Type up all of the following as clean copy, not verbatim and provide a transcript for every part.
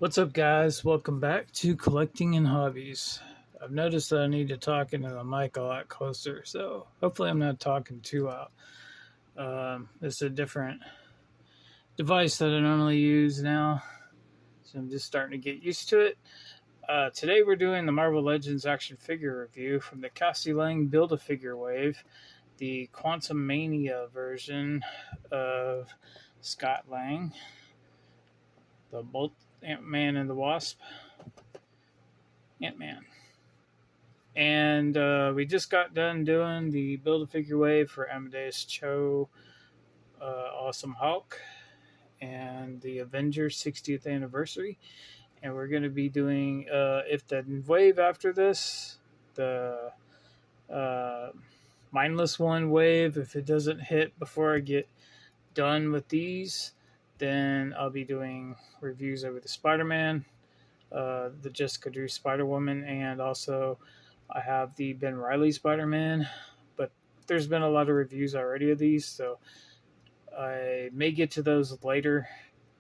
What's up, guys? Welcome back to Collecting and Hobbies. I've noticed that I need to talk into the mic a lot closer, so hopefully I'm not talking too loud. It's a different device that I normally use now, so I'm just starting to get used to it. Today we're doing the Marvel Legends action figure review from the Cassie Build-A-Figure wave, the Quantumania version of Scott Lang, the Bolt Ant-Man and the Wasp, Ant-Man. And we just got done doing the Build-A-Figure wave for Amadeus Cho, Awesome Hulk, and the Avengers 60th anniversary. And we're going to be doing, if the wave after this, the Mindless One wave, if it doesn't hit before I get done with these, then I'll be doing reviews over the Spider-Man, the Jessica Drew Spider-Woman, and also I have the Ben Reilly Spider-Man, but there's been a lot of reviews already of these, so I may get to those later.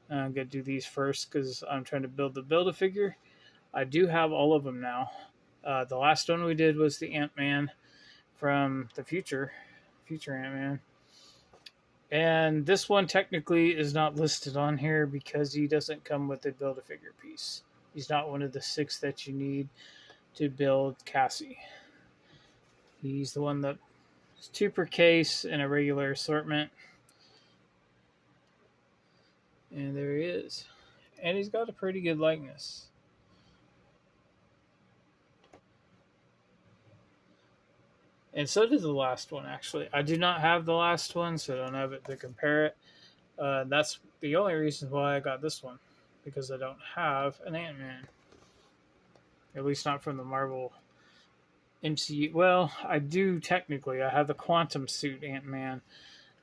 I'm going to do these first because I'm trying to Build-A-Figure. I do have all of them now. The last one we did was the Ant-Man from the future Ant-Man. And this one technically is not listed on here because he doesn't come with a Build-A-Figure piece. He's not one of the 6 that you need to build Cassie. He's the one that is 2 per case in a regular assortment. And there he is. And he's got a pretty good likeness. And so did the last one, actually. I do not have the last one, so I don't have it to compare it. That's the only reason why I got this one, because I don't have an Ant-Man. At least not from the Marvel MCU. Well, I do technically. I have the Quantum Suit Ant-Man.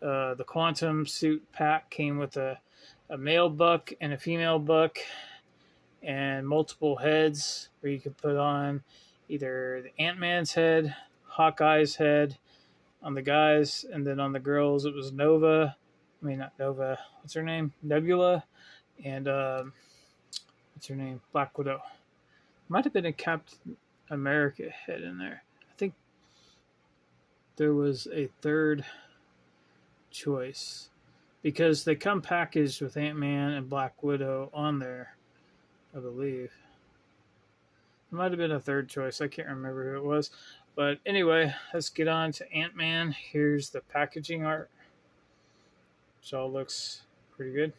The Quantum Suit pack came with a male buck and a female buck and multiple heads where you could put on either the Ant-Man's head, Hawkeye's head on the guys, and then on the girls it was Nova. I mean, not Nova. What's her name? Nebula. And what's her name? Black Widow. Might have been a Captain America head in there. I think there was a third choice because they come packaged with Ant-Man and Black Widow on there, I believe. It might have been a third choice. I can't remember who it was. But anyway, let's get on to Ant-Man. Here's the packaging art, which all looks pretty good.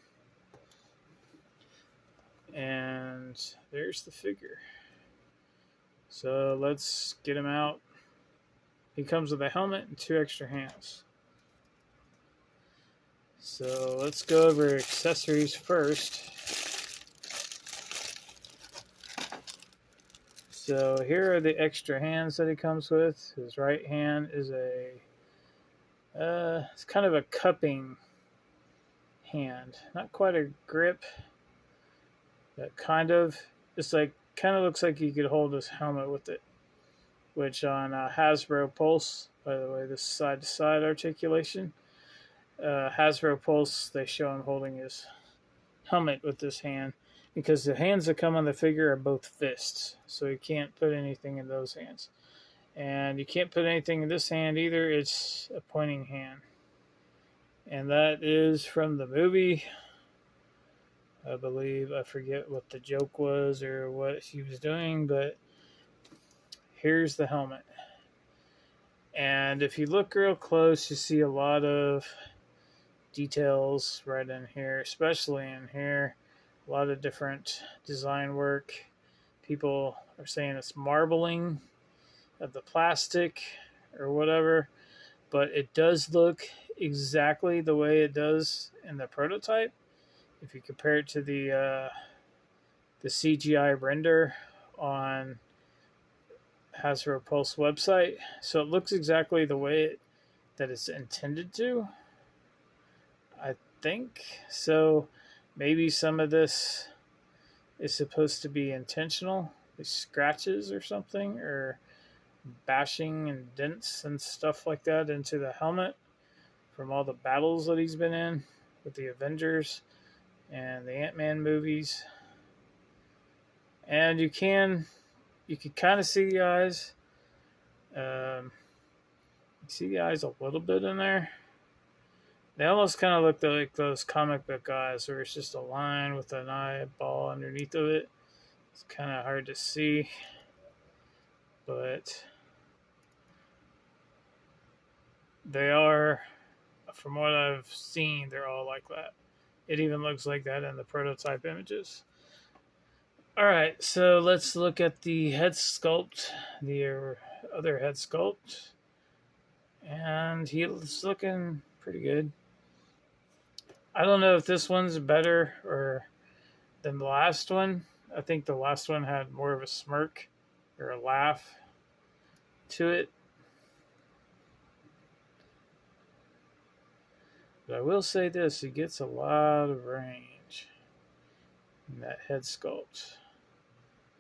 And there's the figure. So let's get him out. He comes with a helmet and 2 extra hands. So let's go over accessories first. So here are the extra hands that he comes with. His right hand is it's kind of a cupping hand. Not quite a grip, but kind of. It's like, kind of looks like you could hold his helmet with it. Which on Hasbro Pulse, by the way, this side-to-side articulation, Hasbro Pulse, they show him holding his helmet with this hand because the hands that come on the figure are both fists, so you can't put anything in those hands. And you can't put anything in this hand either. It's a pointing hand. And that is from the movie. I believe, I forget what the joke was or what he was doing, but here's the helmet. And if you look real close, you see a lot of details right in here, especially in here. A lot of different design work. People are saying it's marbling of the plastic or whatever, but it does look exactly the way it does in the prototype. If you compare it to the CGI render on Hasbro Pulse website, so it looks exactly the way that it's intended to. I think so. Maybe some of this is supposed to be intentional, like scratches or something, or bashing and dents and stuff like that into the helmet from all the battles that he's been in with the Avengers and the Ant-Man movies. and you can kind of see the eyes. You see the eyes a little bit in there. They almost kind of look like those comic book eyes, where it's just a line with an eyeball underneath of it. It's kind of hard to see, but they are, from what I've seen, they're all like that. It even looks like that in the prototype images. All right, so let's look at the head sculpt, the other head sculpt, and he's looking pretty good. I don't know if this one's better or than the last one. I think the last one had more of a smirk or a laugh to it. But I will say this, he gets a lot of range in that head sculpt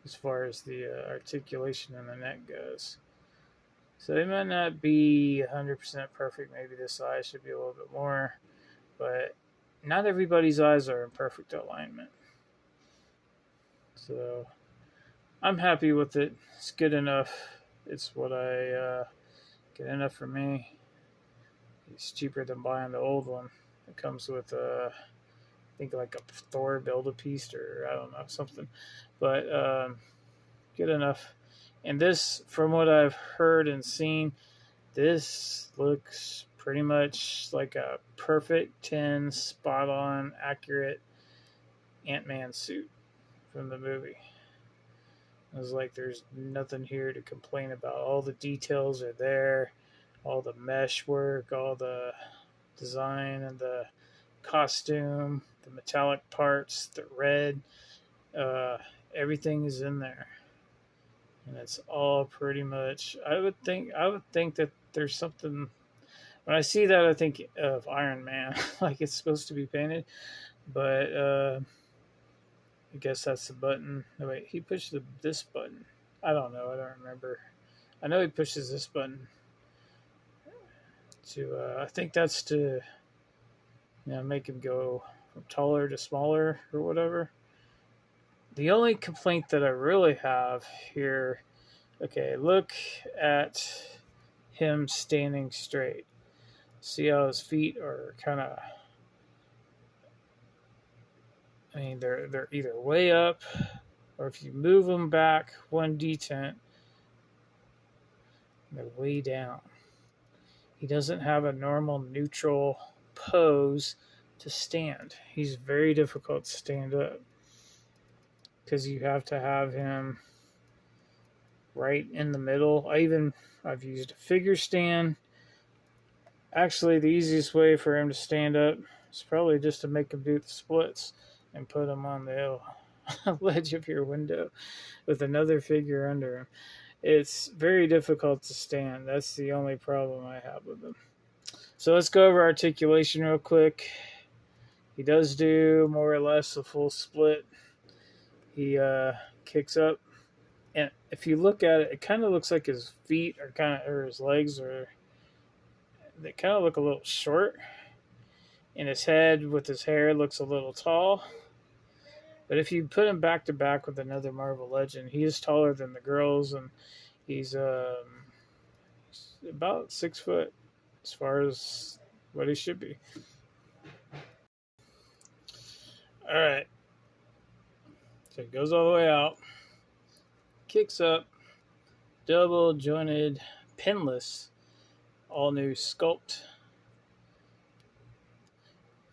as far as the articulation in the neck goes. So it might not be 100% perfect. Maybe this eye should be a little bit more. But not everybody's eyes are in perfect alignment. So I'm happy with it. It's good enough. It's what I good enough for me. It's cheaper than buying the old one. It comes with I think like a Thor Build-A-Piece or I don't know, something. But good enough. And this, from what I've heard and seen, this looks pretty much like a perfect 10 spot on accurate Ant-Man suit from the movie. It was like there's nothing here to complain about. All the details are there, all the mesh work, all the design and the costume, the metallic parts, the red, everything is in there. And it's all pretty much, I would think that there's something, when I see that I think of Iron Man, like it's supposed to be painted, but I guess that's the button. No, wait, he pushed this button. I don't know. I don't remember. I know he pushes this button to. I think that's to, make him go from taller to smaller or whatever. The only complaint that I really have here. Okay, look at him standing straight. See how his feet are kind of. I mean, they're either way up, or if you move them back one detent, they're way down. He doesn't have a normal neutral pose to stand. He's very difficult to stand up because you have to have him right in the middle. I've used a figure stand. Actually, the easiest way for him to stand up is probably just to make him do the splits and put him on the ledge of your window with another figure under him. It's very difficult to stand. That's the only problem I have with him. So let's go over articulation real quick. He does do more or less a full split. He kicks up, and if you look at it, it kind of looks like his feet are or his legs they kind of look a little short, and his head with his hair looks a little tall. But if you put him back to back with another Marvel Legend, he is taller than the girls, and he's about 6 foot as far as what he should be. All right. So he goes all the way out, kicks up, double jointed, pinless, all new sculpt.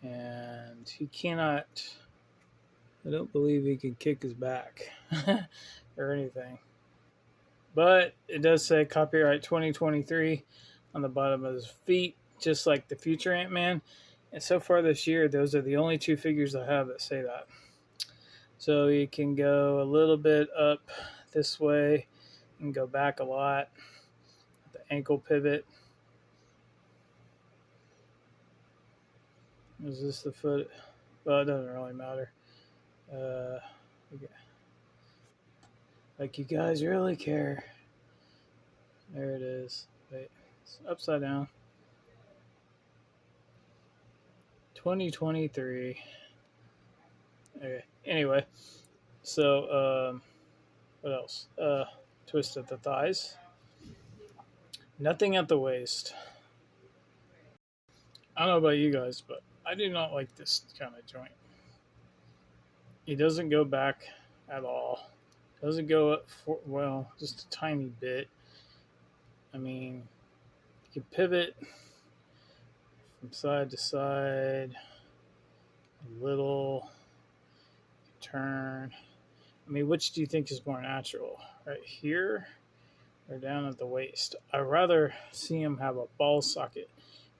And he cannot, I don't believe he can kick his back or anything. But it does say copyright 2023 on the bottom of his feet, just like the future Ant-Man. And so far this year, those are the only 2 figures I have that say that. So you can go a little bit up this way and go back a lot. The ankle pivot. Is this the foot? Well, it doesn't really matter. Like you guys really care. There it is. Wait, it's upside down. 2023. Okay. Anyway, so What else? Twist at the thighs. Nothing at the waist. I don't know about you guys, but I do not like this kind of joint. He doesn't go back at all. Doesn't go up for, well, just a tiny bit. I mean, you can pivot from side to side a little, turn. I mean, which do you think is more natural? Right here or down at the waist? I'd rather see him have a ball socket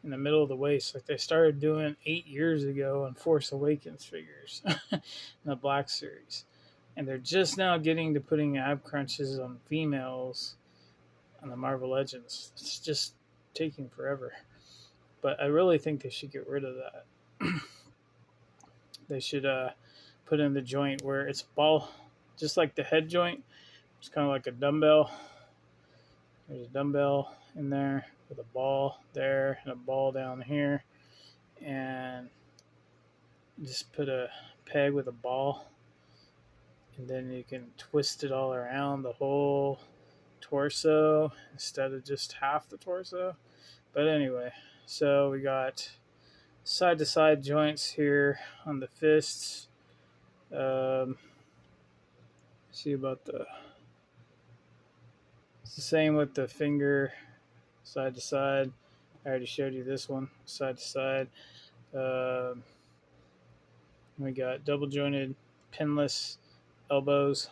in the middle of the waist like they started doing 8 years ago in Force Awakens figures in the Black Series. And they're just now getting to putting ab crunches on females on the Marvel Legends. It's just taking forever. But I really think they should get rid of that. They should put in the joint where it's ball, just like the head joint. It's kind of like a dumbbell. There's a dumbbell in there with a ball there and a ball down here. And just put a peg with a ball. And then you can twist it all around the whole torso instead of just half the torso. But anyway, so we got side to side joints here on the fists. See about it's the same with the finger side to side. I already showed you this one side to side. We got double jointed pinless elbows,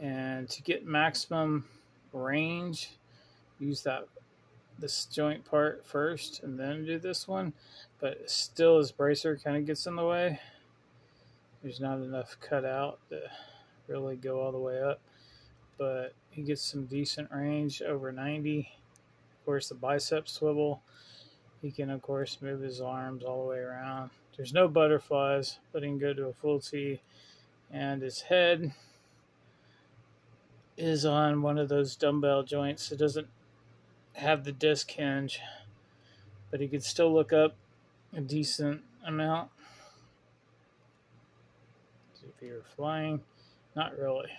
and to get maximum range, use this joint part first and then do this one. But still, his bracer kind of gets in the way. There's not enough cut out to really go all the way up, but he gets some decent range over 90. Of course, the bicep swivel. He can, of course, move his arms all the way around. There's no butterflies, but he can go to a full T. And his head is on one of those dumbbell joints. It doesn't have the disc hinge, but he could still look up a decent amount. If you're flying, not really.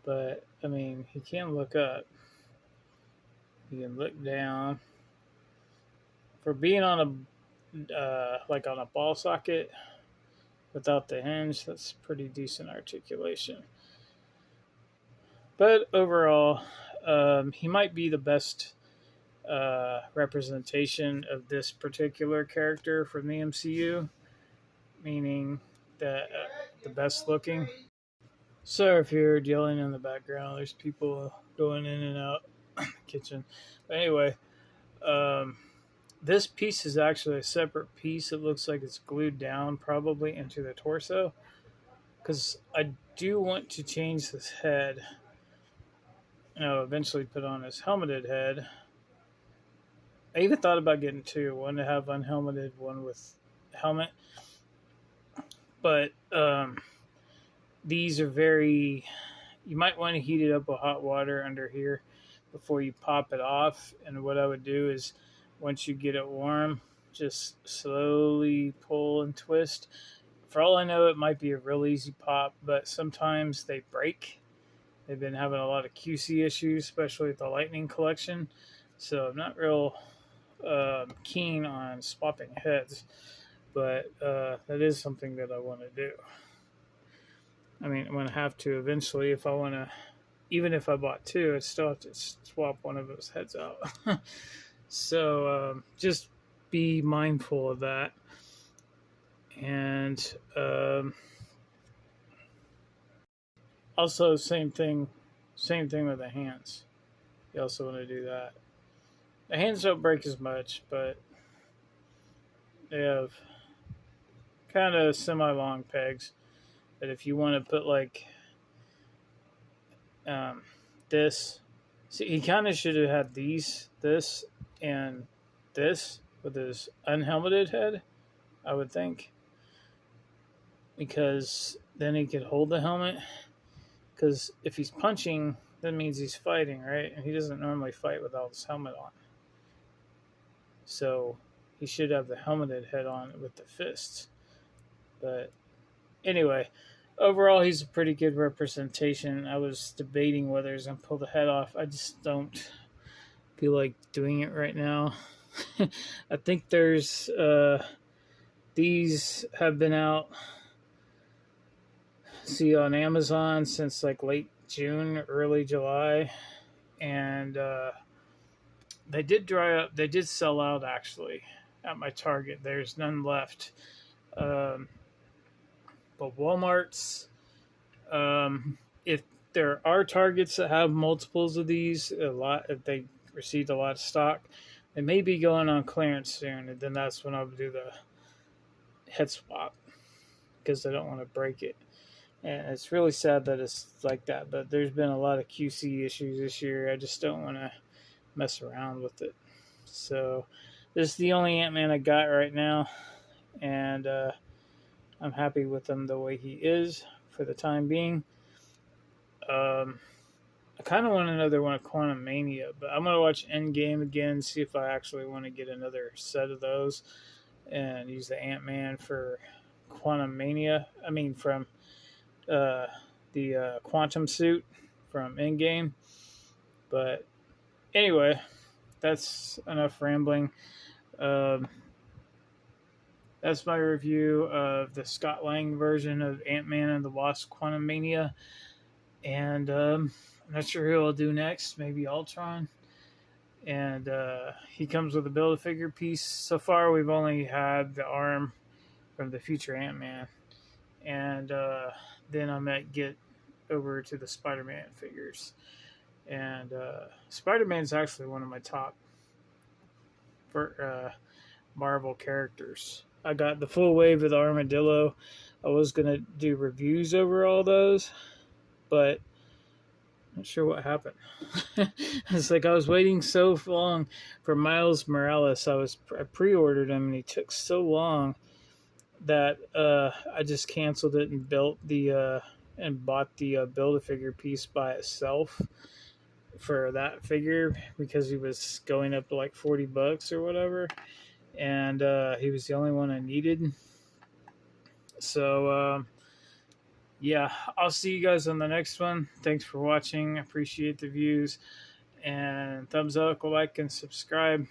But, I mean, he can look up. He can look down. For being on like on a ball socket without the hinge, that's pretty decent articulation. But overall, he might be the best representation of this particular character from the MCU, meaning that the best looking. Sorry if you're yelling in the background. There's people going in and out the kitchen. But anyway, this piece is actually a separate piece. It looks like it's glued down probably into the torso, because I do want to change this head. Eventually put on his helmeted head. I even thought about getting two, one to have unhelmeted, one with helmet. But these are very, you might want to heat it up with hot water under here before you pop it off. And what I would do is, once you get it warm, just slowly pull and twist. For all I know, it might be a real easy pop, but sometimes they break. They've been having a lot of QC issues, especially with the Lightning collection. So I'm not real keen on swapping heads, but that is something that I want to do. I mean, I'm going to have to eventually if I want to. Even if I bought two, I'd still have to swap one of those heads out. So just be mindful of that. And also, same thing with the hands. You also want to do that. The hands don't break as much, but they have kind of semi-long pegs. But if you want to put like this, see, he kind of should have had this, and this with his unhelmeted head, I would think, because then he could hold the helmet. Because if he's punching, that means he's fighting, right? And he doesn't normally fight without his helmet on. So he should have the helmeted head on with the fists. But anyway, overall, he's a pretty good representation. I was debating whether he's gonna pull the head off. I just don't feel like doing it right now. I think there's these have been out, see, on Amazon since like late June, early July, and they did dry up. They did sell out actually at my Target. There's none left. Um, but Walmart's, if there are Targets that have multiples of these, a lot, if they received a lot of stock, they may be going on clearance soon, and then that's when I'll do the head swap because I don't want to break it. And it's really sad that it's like that, but there's been a lot of QC issues this year. I just don't want to mess around with it. So this is the only Ant-Man I got right now, and I'm happy with him the way he is for the time being. I kind of want another one of Quantumania, but I'm going to watch Endgame again, see if I actually want to get another set of those and use the Ant-Man for Quantumania. I mean, from the quantum suit from Endgame. But anyway, that's enough rambling. That's my review of the Scott Lang version of Ant-Man and the Wasp Quantumania. And I'm not sure who I'll do next. Maybe Ultron. And he comes with a Build-A-Figure piece. So far, we've only had the arm from the future Ant-Man. And then I might get over to the Spider-Man figures. And Spider-Man's actually one of my top for Marvel characters. I got the full wave of the Armadillo. I was going to do reviews over all those, but not sure what happened. It's like I was waiting so long for Miles Morales. I pre-ordered him, and he took so long that I just canceled it and bought the Build-A-Figure piece by itself for that figure because he was going up to like $40 or whatever, and he was the only one I needed. So yeah, I'll see you guys on the next one. Thanks for watching. Appreciate the views, and thumbs up, like, and subscribe.